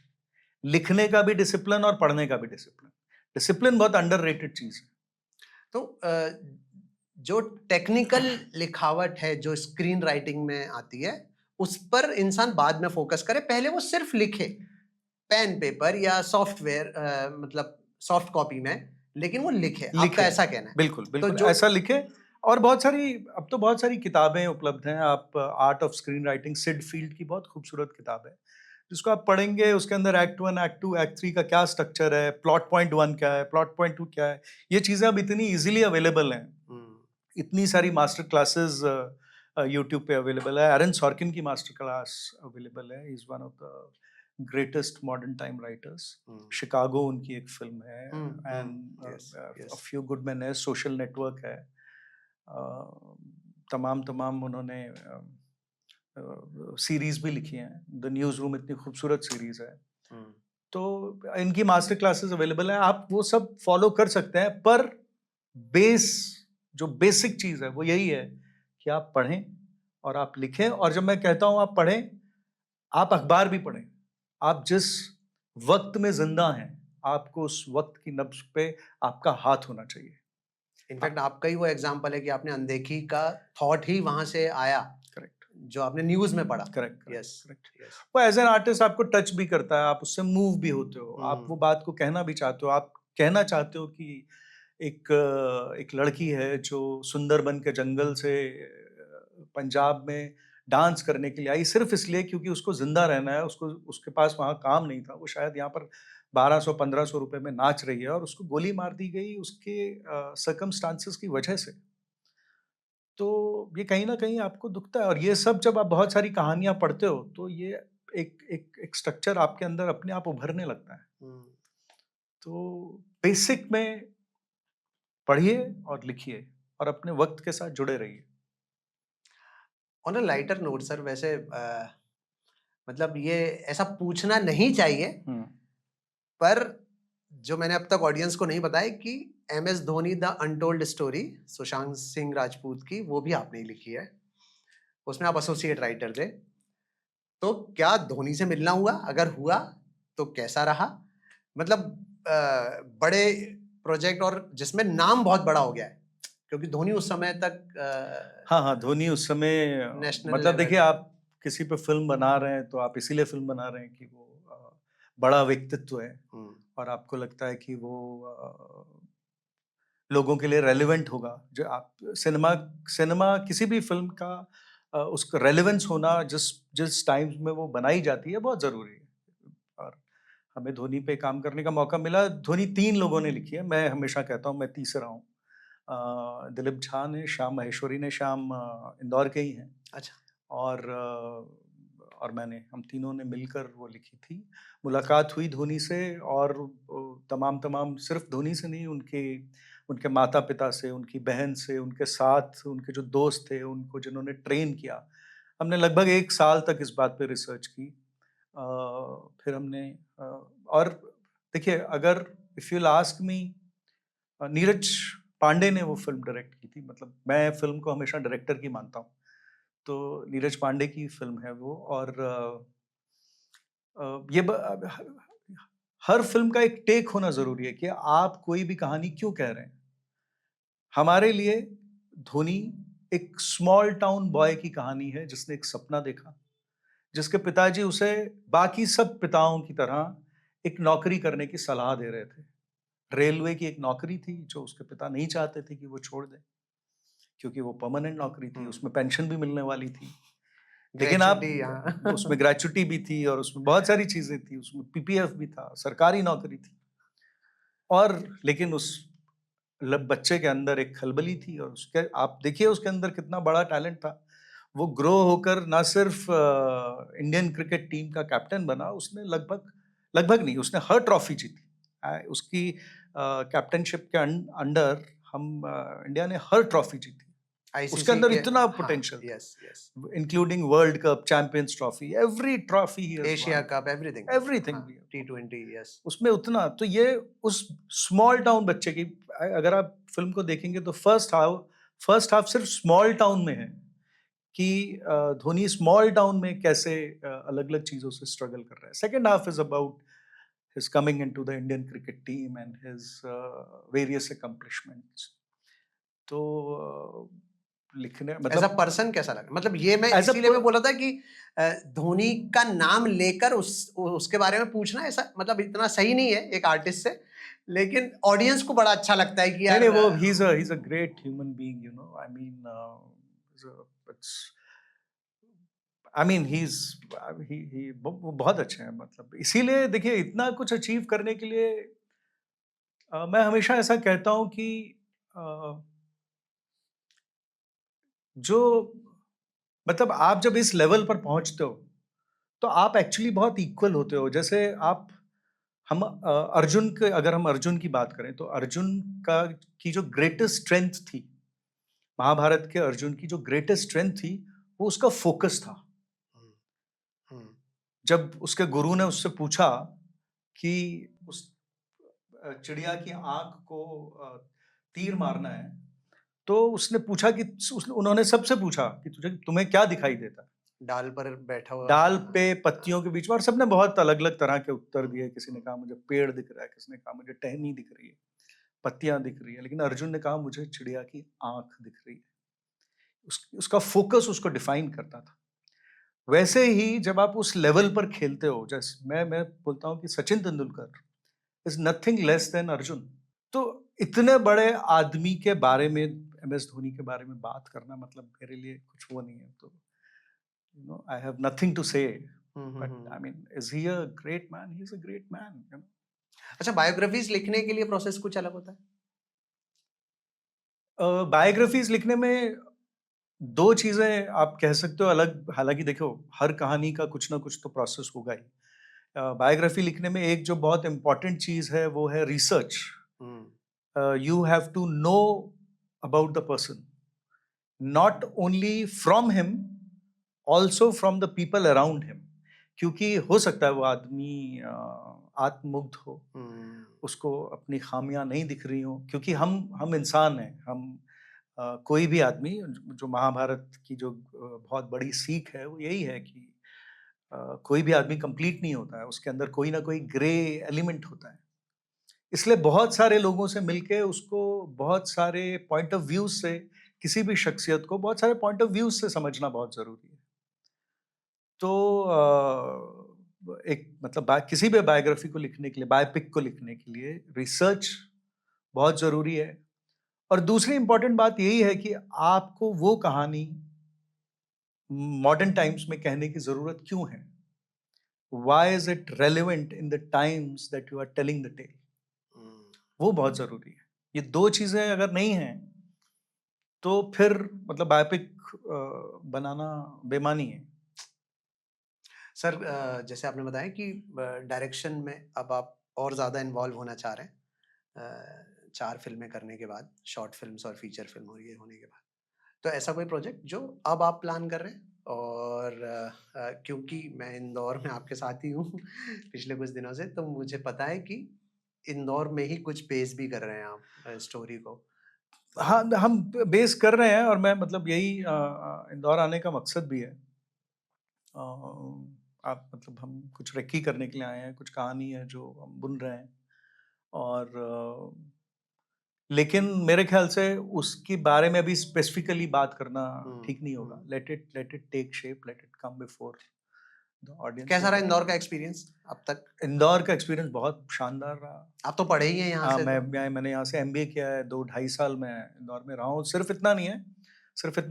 लिखने का भी डिसिप्लिन और पढ़ने का भी डिसिप्लिन। डिसिप्लिन बहुत अंडररेटेड चीज है। तो जो टेक्निकल लिखावट है जो स्क्रीन राइटिंग में आती है, उस पर इंसान बाद में फोकस करे, पहले वो सिर्फ लिखे पेन पेपर या सॉफ्टवेयर, मतलब सॉफ्ट कॉपी में, लेकिन वो लिखे। आपका ऐसा कहना है? बिल्कुल बिल्कुल, तो ऐसा लिखे। और अब तो बहुत सारी किताबें उपलब्ध हैं। आप art of screen writing, Syd Field की बहुत खूबसूरत किताब है, जिसको आप पढ़ेंगे। उसके अंदर एक्ट 1, एक्ट 2, एक्ट 3 का क्या स्ट्रक्चर है, प्लॉट पॉइंट 1 क्या है, प्लॉट पॉइंट 2 क्या है, ये चीजें अब इतनी इजीली अवेलेबल हैं। इतनी सारी मास्टर क्लासेस यूट्यूब पे अवेलेबल है। एरन सॉर्किन की मास्टर क्लास अवेलेबल है। Is one of the greatest modern time writers. Chicago उनकी एक फिल्म है, and a few good main है। सोशल नेटवर्क है। तमाम उन्होंने सीरीज भी लिखी हैं। द न्यूज रूम इतनी खूबसूरत सीरीज है। तो इनकी मास्टर क्लासेस अवेलेबल है, आप वो सब फॉलो कर सकते हैं। पर जो बेसिक चीज है वो यही है कि आप पढ़ें और आप लिखें, और जब मैं कहता हूँ आप पढ़ें, आप अखबार भी पढ़ें। आप जिस वक्त में जिंदा हैं, आपको उस वक्त की नब्ज पे आपका हाथ होना चाहिए। इनफैक्ट आपका ही वो एग्जाम्पल है कि आपने अनदेखी का थॉट ही वहां से आया, करेक्ट, जो आपने न्यूज में पढ़ा। Correct, correct, yes, correct. Yes. वो एज एन आर्टिस्ट आपको टच भी करता है, आप उससे मूव भी होते हो, आप वो बात को कहना भी चाहते हो, आप कहना चाहते हो कि एक लड़की है जो सुंदरबन के जंगल से पंजाब में डांस करने के लिए आई, सिर्फ इसलिए क्योंकि उसको जिंदा रहना है, उसको उसके पास वहाँ काम नहीं था, वो शायद यहाँ पर 1200-1500 रुपए में नाच रही है और उसको गोली मार दी गई उसके सर्कमस्टांसेस की वजह से। तो ये कहीं न कहीं आपको दुखता है, और ये सब जब आप बहुत सारी कहानियाँ पढ़ते हो, तो ये एक स्ट्रक्चर आपके अंदर अपने आप उभरने लगता है। तो बेसिक में पढ़िए और लिखिए और अपने वक़्त के साथ जुड़े रहिए। On a lighter note sir, वैसे मतलब ये ऐसा पूछना नहीं चाहिए, हुँ। पर जो मैंने अब तक ऑडियंस को नहीं बताया कि MS Dhoni the untold story Sushant Singh Rajput की, वो भी आपने ही लिखी है। उसमें आप एसोसिएट राइटर थे। तो क्या धोनी से मिलना हुआ? अगर हुआ तो कैसा रहा? मतलब बड़े प्रोजेक्ट और जिसमें नाम बहुत बड़ा हो गया है, क्योंकि धोनी उस समय तक हाँ, हाँ, धोनी उस समय नेशनल मतलब देखिए, लेवल। आप किसी पे फ़िल्म बना रहे हैं, तो आप इसीलिए फ़िल्म बना रहे हैं कि वो बड़ा व्यक्तित्व है हम्म, और आपको लगता है कि वो लोगों के लिए रेलेवेंट होगा। जो आप सिनेमा सिनेमा किसी भी फ़िल्म का उसका रेलेवेंस होना जिस जिस टाइम में वो बनाई जाती है, बहुत ज़रूरी है। और हमें धोनी पे काम करने का मौका मिला। धोनी 3 लोगों ने लिखी है, मैं हमेशा कहता हूँ मैं तीसरा हूँ। दिलीप झा ने, श्याम माहेश्वरी ने, श्याम इंदौर के ही हैं, अच्छा। और मैंने, हम तीनों ने मिलकर वो लिखी थी। मुलाकात हुई धोनी से, और तमाम सिर्फ़ धोनी से नहीं, उनके उनके माता-पिता से, उनकी बहन से, उनके साथ उनके जो दोस्त थे, उनको जिन्होंने ट्रेन किया। हमने लगभग 1 साल तक इस बात पे रिसर्च की। फिर हमने और देखिए, अगर if you will ask me, Neeraj Pandey ने वो फ़िल्म डायरेक्ट की थी, मतलब मैं फ़िल्म को हमेशा डायरेक्टर की मानता हूँ। तो नीरज पांडे की फ़िल्म है वो, और ये हर फ़िल्म का एक टेक होना ज़रूरी है कि आप कोई भी कहानी क्यों कह रहे हैं। हमारे लिए धोनी एक स्मॉल टाउन बॉय की कहानी है जिसने एक सपना देखा, जिसके पिताजी उसे बाकी सब पिताओं की तरह एक नौकरी करने की सलाह दे रहे थे। रेलवे की एक नौकरी थी जो उसके पिता नहीं चाहते थे कि वो छोड़ दे, क्योंकि वो परमानेंट नौकरी थी, उसमें पेंशन भी मिलने वाली थी। लेकिन आप ग्रेचुटी, हाँ। उसमें ग्रेच्युटी भी थी और उसमें बहुत सारी चीज़ें थी, उसमें पीपीएफ भी था, सरकारी नौकरी थी, और लेकिन उस बच्चे के अंदर एक खलबली थी, और उसके आप देखिए उसके अंदर कितना बड़ा टैलेंट था। वो ग्रो होकर ना सिर्फ इंडियन क्रिकेट टीम का कैप्टन बना, उसने लगभग लगभग नहीं, उसने हर ट्रॉफी जीती। उसकी कैप्टनशिप के अंडर हम इंडिया ने हर ट्रॉफी जीती। उसके आईसीसी अंदर के, इतना हाँ। पोटेंशियल था, yes, yes. Including world cup, champions trophy, every trophy he has Asia one, cup, everything. Everything हाँ, भी है। T20, yes. उसमें उतना तो ये उस स्मॉल टाउन बच्चे की, अगर आप फ़िल्म को देखेंगे तो फर्स्ट हाफ सिर्फ स्मॉल टाउन में है कि धोनी स्मॉल टाउन में कैसे अलग-अलग चीज़ों से स्ट्रगल कर रहा है। Second half is about his coming into the Indian cricket team and his various accomplishments. तो लिखने एज अ मतलब पर्सन कैसा लगा? मतलब ये मैं एज़ अ इसीलिए प मैं बोला था कि धोनी का नाम लेकर उसके बारे में पूछना ऐसा मतलब इतना सही नहीं है एक आर्टिस्ट से, लेकिन ऑडियंस को बड़ा अच्छा लगता है कि नहीं, यार नहीं, वो he is a great human being, I mean, it's I mean he वो बहुत अच्छे हैं, मतलब इसीलिए देखिए इतना कुछ अचीव करने के लिए मैं हमेशा ऐसा कहता हूँ कि अ, जो मतलब आप जब इस लेवल पर पहुँचते हो, तो आप एक्चुअली बहुत इक्वल होते हो। जैसे आप हम अगर हम अर्जुन की बात करें, तो अर्जुन का की जो ग्रेटेस्ट स्ट्रेंथ थी, महाभारत के अर्जुन की जो ग्रेटेस्ट स्ट्रेंथ थी, वो उसका फ़ोकस था। हम्म, हम्म, जब उसके गुरु ने उससे पूछा कि उस चिड़िया की आँख को तीर मारना है, तो उसने पूछा कि उन्होंने सबसे पूछा कि तुम्हें क्या दिखाई देता है? डाल पर बैठा हुआ। डाल हाँ। पे पत्तियों के बीच में, और सबने बहुत अलग-अलग तरह के उत्तर दिए। किसी ने हम्म। कहा मुझे पेड़ दिख रहा है, किसी ने कहा मुझे टहनी दिख रही है, पत्तियां दिख रही है, लेकिन अर्जुन ने कहा मुझे चिड़िया की आंख दिख रही है। उसका फोकस उसको डिफाइन करता था। वैसे ही जब आप उस लेवल पर खेलते हो, जैसे मैं बोलता हूँ कि Sachin Tendulkar is nothing less than Arjun. तो इतने बड़े आदमी के बारे में, एमएस धोनी के बारे में बात करना मतलब मेरे लिए कुछ वो नहीं है। तो आई हैव नथिंग टू से, but I hmm. Mean is he a great man? He is a great man. अच्छा, बायोग्राफीज लिखने के लिए प्रोसेस कुछ अलग होता है? बायोग्राफीज लिखने में दो चीजें आप कह सकते हो अलग, हालांकि देखो हर कहानी का कुछ ना कुछ तो प्रोसेस होगा ही। बायोग्राफी लिखने में एक जो बहुत इंपॉर्टेंट चीज है वो है research. Hmm. You have to know about the person, not only from him, also from the people around him। क्योंकि हो सकता है वो आदमी आत्ममुग्ध हो, हम्म। उसको अपनी खामियां नहीं दिख रही हो, क्योंकि हम इंसान हैं। हम कोई भी आदमी, जो महाभारत की जो बहुत बड़ी सीख है वो यही है कि कोई भी आदमी कंप्लीट नहीं होता है, उसके अंदर कोई ना कोई ग्रे एलिमेंट होता है। इसलिए बहुत सारे लोगों से मिलके उसको बहुत सारे पॉइंट ऑफ व्यू से, किसी भी शख्सियत को बहुत सारे पॉइंट ऑफ व्यू से समझना बहुत जरूरी है। तो एक मतलब किसी भी बायोग्राफी को लिखने के लिए, बायोपिक को लिखने के लिए रिसर्च बहुत जरूरी है। और दूसरी इंपॉर्टेंट बात यही है कि आपको वो कहानी मॉडर्न टाइम्स में कहने की जरूरत क्यों है? Why is it relevant in the times that you are telling the tale? Hmm. वो बहुत जरूरी है। ये दो चीजें अगर नहीं हैं तो फिर मतलब बायोपिक बनाना बेमानी है। सर, जैसे आपने बताया कि डायरेक्शन में अब आप और ज़्यादा इन्वॉल्व होना चाह रहे हैं, 4 फ़िल्में करने के बाद, शॉर्ट फ़िल्म्स और फीचर फ़िल्म और ये होने के बाद। तो ऐसा कोई प्रोजेक्ट जो अब आप प्लान कर रहे हैं? और क्योंकि मैं इंदौर में आपके साथ ही हूँ पिछले कुछ दिनों से, तो मुझे पता है कि इंदौर में ही कुछ बेस भी कर रहे हैं आप स्टोरी को। हाँ, तो हम बेस कर रहे हैं, और मैं मतलब यही इंदौर आने का मकसद भी है। आप मतलब हम कुछ रेकी करने के लिए आए हैं, कुछ कहानी है जो हम बुन रहे हैं। और लेकिन मेरे ख्याल से उसके बारे में अभी स्पेसिफिकली बात करना ठीक नहीं होगा। हुँ। Let it take shape, let it come before the audience. कैसा रहा इंदौर का एक्सपीरियंस अब तक? इंदौर का एक्सपीरियंस बहुत शानदार रहा। आप तो पढ़े ही हैं यहाँ हाँ, से तो। मैंने यहाँ से एमबीए किया है, 2 ढाई साल मैं इंदौर में रहा हूँ। सिर्फ इतना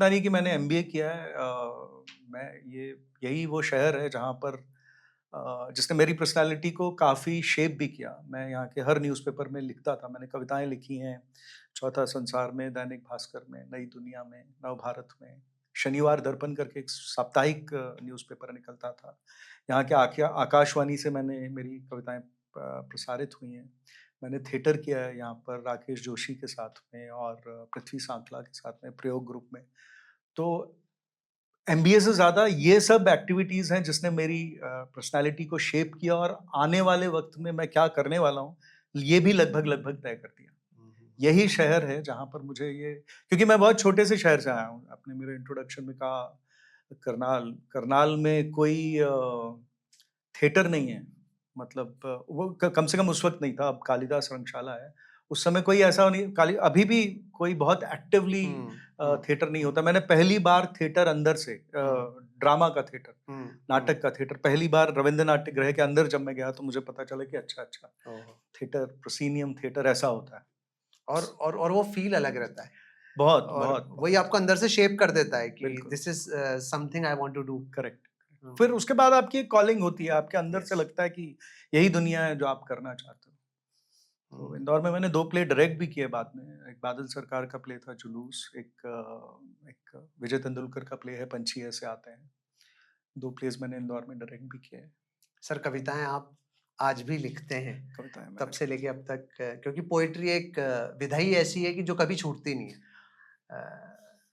नहीं कि मैंने एमबीए किया है, मैं ये यही वो शहर है जहाँ पर जिसने मेरी पर्सनैलिटी को काफ़ी शेप भी किया। मैं यहाँ के हर न्यूज़पेपर में लिखता था, मैंने कविताएँ लिखी हैं, चौथा संसार में, दैनिक भास्कर में, नई दुनिया में, नवभारत में, शनिवार दर्पण करके एक साप्ताहिक न्यूज़पेपर निकलता था। यहाँ के आकाशवाणी से मेरी कविताएँ प्रसारित हुई हैं। मैंने थिएटर किया है यहाँ पर राकेश जोशी के साथ में और पृथ्वी सांखला के साथ में, प्रयोग ग्रुप में। तो एमबीए से ज़्यादा ये सब एक्टिविटीज़ हैं जिसने मेरी पर्सनैलिटी को शेप किया, और आने वाले वक़्त में मैं क्या करने वाला हूँ, ये भी लगभग तय कर दिया। हुँ, हुँ, हुँ। यही शहर है जहाँ पर मुझे ये, क्योंकि मैं बहुत छोटे से शहर से आया हूँ। आपने मेरे इंट्रोडक्शन में कहा करनाल, करनाल में कोई थिएटर नहीं है। मतलब वो कम से कम उस वक़्त नहीं था, अब कालिदास रंगशाला है। उस समय कोई ऐसा नहीं, काली अभी भी कोई बहुत एक्टिवली हुँ, हुँ, थिएटर नहीं होता। मैंने पहली बार थिएटर अंदर से हुँ, ड्रामा का थिएटर, हुँ, हुँ। नाटक का थिएटर, पहली बार रवींद्र नाट्य गृह के अंदर जब मैं गया तो मुझे पता चला कि अच्छा, ओह! थिएटर, प्रोसीनियम थिएटर ऐसा होता है। और वो फ़ील अलग रहता है, बहुत, और बहुत, वही बहुत। आपको अंदर से शेप कर देता है कि बिल्कुल, this is something I want to do. Correct. हुँ, फिर उसके बाद आपकी एक कॉलिंग होती है, आपके अंदर से यस। लगता है कि यही दुनिया है जो आप करना चाहते हो। तो हुँ। इंदौर में मैंने 2 प्ले डायरेक्ट भी किए बाद में। एक बादल सरकार का प्ले था जुलूस, एक विजय तेंदुलकर का प्ले है पंछी ऐसे आते हैं। 2 प्लेस मैंने इंदौर में डायरेक्ट भी किए हैं। सर, कविताएँ आप आज भी लिखते हैं, कविताएँ तब मैंने से लिखी। लेके अब तक, क्योंकि पोएट्री एक विधा ही ऐसी है कि जो कभी छूटती नहीं है।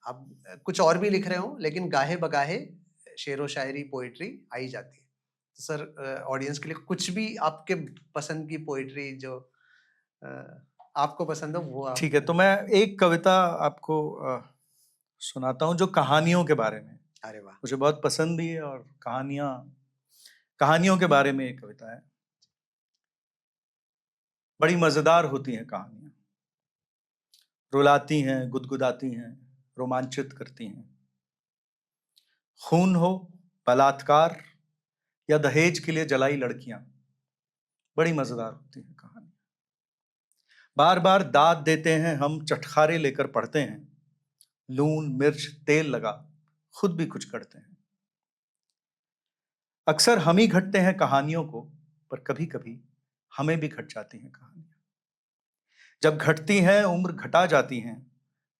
आप कुछ और भी लिख रहे हों, लेकिन गाहे-बगाहे शेरो शायरी, पोएट्री आ ही जाती है। तो सर, ऑडियंस के लिए कुछ भी आपके पसंद की पोएट्री जो अ आपको पसंद हो वो आप ठीक है, तो मैं एक कविता आपको सुनाता हूँ जो कहानियों के बारे में। अरे वाह! मुझे बहुत पसंद भी है और कहानियों के बारे में ये कविता है। बड़ी मज़ेदार होती हैं कहानियाँ, रुलाती हैं, गुदगुदाती हैं, रोमांचित करती हैं। खून हो, बलात्कार या दहेज के लिए जलाई लड़कियाँ, बड़ी मज़ेदार होती हैं कहानी। बार-बार दाद देते हैं हम, चटखारे लेकर पढ़ते हैं। लून, मिर्च, तेल लगा, खुद भी कुछ करते हैं। अक्सर हम ही घटते हैं कहानियों को, पर कभी-कभी हमें भी घट जाती हैं कहानियाँ। जब घटती हैं, उम्र घटा जाती हैं,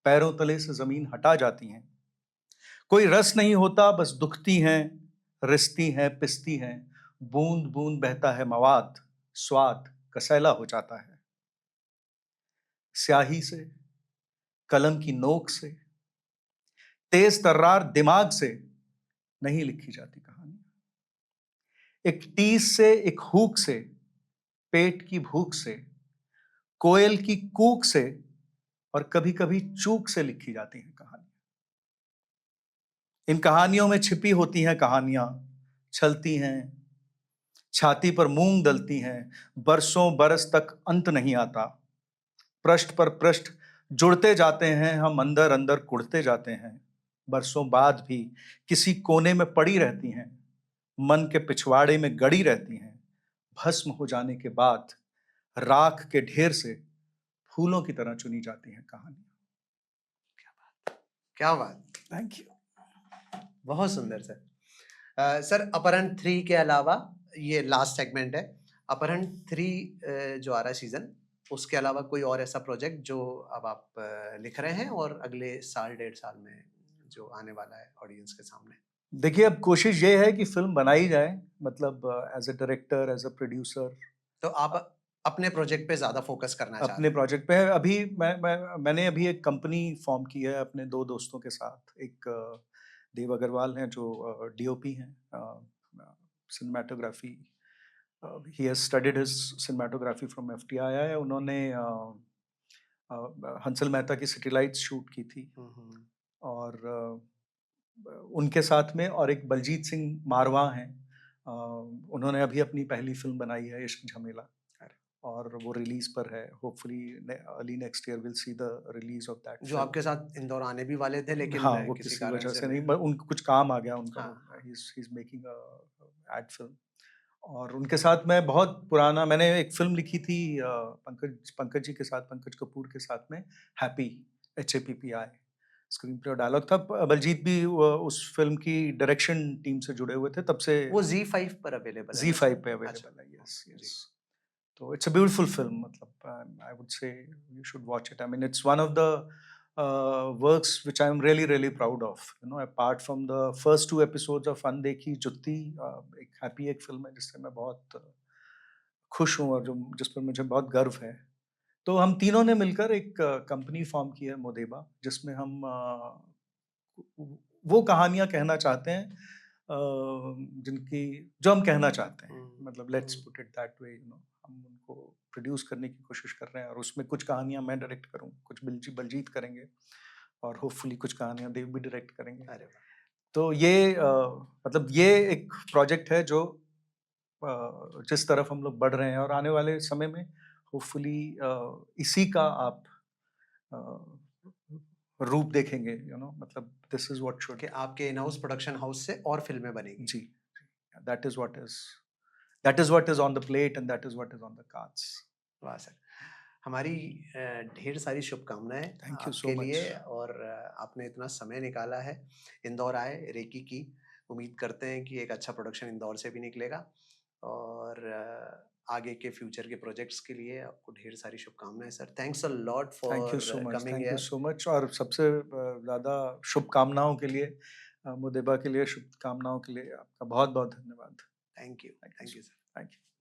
पैरों तले से ज़मीन हटा जाती हैं। कोई रस नहीं होता, बस दुखती हैं, रिसती हैं, पिसती हैं। बूंद-बूंद बहता है मवाद, स्वाद कसैला हो जाता है। स्याही से, कलम की नोक से, तेज तर्रार दिमाग से नहीं लिखी जाती कहानी। एक टीस से, एक हुक से, पेट की भूख से, कोयल की कूक से और कभी-कभी चूक से लिखी जाती हैं कहानी। इन कहानियों में छिपी होती हैं कहानियां, छलती हैं, छाती पर मूंग दलती हैं, बरसों बरस तक अंत नहीं आता। पृष्ठ पर पृष्ठ जुड़ते जाते हैं, हम अंदर अंदर कुढ़ते जाते हैं। बरसों बाद भी किसी कोने में पड़ी रहती हैं, मन के पिछवाड़े में गड़ी रहती हैं। भस्म हो जाने के बाद राख के ढेर से फूलों की तरह चुनी जाती हैं कहानियां। क्या बात! Thank you. बहुत सुंदर सर। सर अपहरण 3 के अलावा ये लास्ट सेगमेंट है। अपहरण 3 जो आ रहा है सीज़न, उसके अलावा कोई और ऐसा प्रोजेक्ट जो अब आप लिख रहे हैं और अगले साल, डेढ़ साल में जो आने वाला है ऑडियंस के सामने? देखिए, अब कोशिश ये है कि फ़िल्म बनाई जाए, मतलब as a director, as a producer. तो आप अपने प्रोजेक्ट पे ज़्यादा फ़ोकस करना चाह अपने रहे हैं। प्रोजेक्ट पे है। अभी मैंने अभी एक कंपनी फ़ॉर्म की है अपने 2 दोस्तों के साथ। एक देव अग्रवाल हैं जो डीओपी हैं, cinematography. He has studied his cinematography from FTI. उन्होंने हंसल मेहता की सिटी लाइट्स शूट की थी हुँ, हुँ। और उनके साथ में और एक बलजीत सिंह मारवाह हैं। उन्होंने अभी अपनी पहली फ़िल्म बनाई है इश्क झमेला अरे! और वो रिलीज़ पर है। Hopefully early next year will see the release of that जो फ़िल्म। आपके साथ इंदौर आने भी वाले थे लेकिन हाँ, वो किसी किसी कारण वजह से से नहीं, वो ब उन कुछ काम आ गया उनका। हाँ, हाँ। He is making ad film और उनके साथ मैं बहुत पुराना मैंने एक फ़िल्म लिखी थी पंकज जी के साथ, पंकज कपूर के साथ में, हैप्पी, HAPPY। स्क्रीन प्ले और डायलॉग था। बलजीत भी उस फ़िल्म की डायरेक्शन टीम से जुड़े हुए थे, तब से वो ज़ी5 पर अवेलेबल है ना ज़ी5 सर? पे अच्छा, अवेलेबल है। हाँ, यस, जी। यस। तो इट्स अ ब्यूटीफुल फ़िल्म, मतलब I would say you should watch it. I mean it's one of the works which I am really really proud of, you know, apart from the first 2 episodes of अनदेखी जुत्ती। एक happy एक film है जिससे मैं बहुत खुश हूँ और जो जिस पर मुझे बहुत गर्व है। तो हम तीनों ने मिलकर एक कंपनी फ़ॉर्म की है मोदेबा, जिसमें हम वो कहानियाँ कहना चाहते हैं जिनकी जो हम कहना चाहते हैं। हुँ, मतलब let's hmm. Put it that way, you know, हम उनको प्रोड्यूस करने की कोशिश कर रहे हैं और उसमें कुछ कहानियाँ मैं डायरेक्ट करूँ, कुछ बलजीत करेंगे और होपफुली कुछ कहानियाँ देव भी डायरेक्ट करेंगे। अरे वाह! तो ये मतलब ये एक प्रोजेक्ट है जो जिस तरफ हम लोग बढ़ रहे हैं और आने वाले समय में होपफुली इसी का आप अ, रूप देखेंगे, यू नो, मतलब दिस इज़ व्हाट कि शुड। आपके इन हाउस प्रोडक्शन हाउस से और फ़िल्में बनेगी। जी, that is what is on the plate and that is what is on the cards. वाह सर! हमारी ढेर सारी शुभकामनाएँ थैंक यू सो आपके मच। लिए और आपने इतना समय निकाला है, इंदौर आए, रेकी की। उम्मीद करते हैं कि एक अच्छा प्रोडक्शन इंदौर से भी निकलेगा और आगे के फ्यूचर के प्रोजेक्ट्स के लिए आपको ढेर सारी शुभकामनाएँ sir. Thanks a lot thank you for so much, coming thank you here. So much और सबसे ज़्यादा शुभकामनाओं के लिए, मुदेबा के लिए शुभकामनाओं के लिए आपका बहुत-बहुत धन्यवाद। Thank you thank sir. You. Thank you.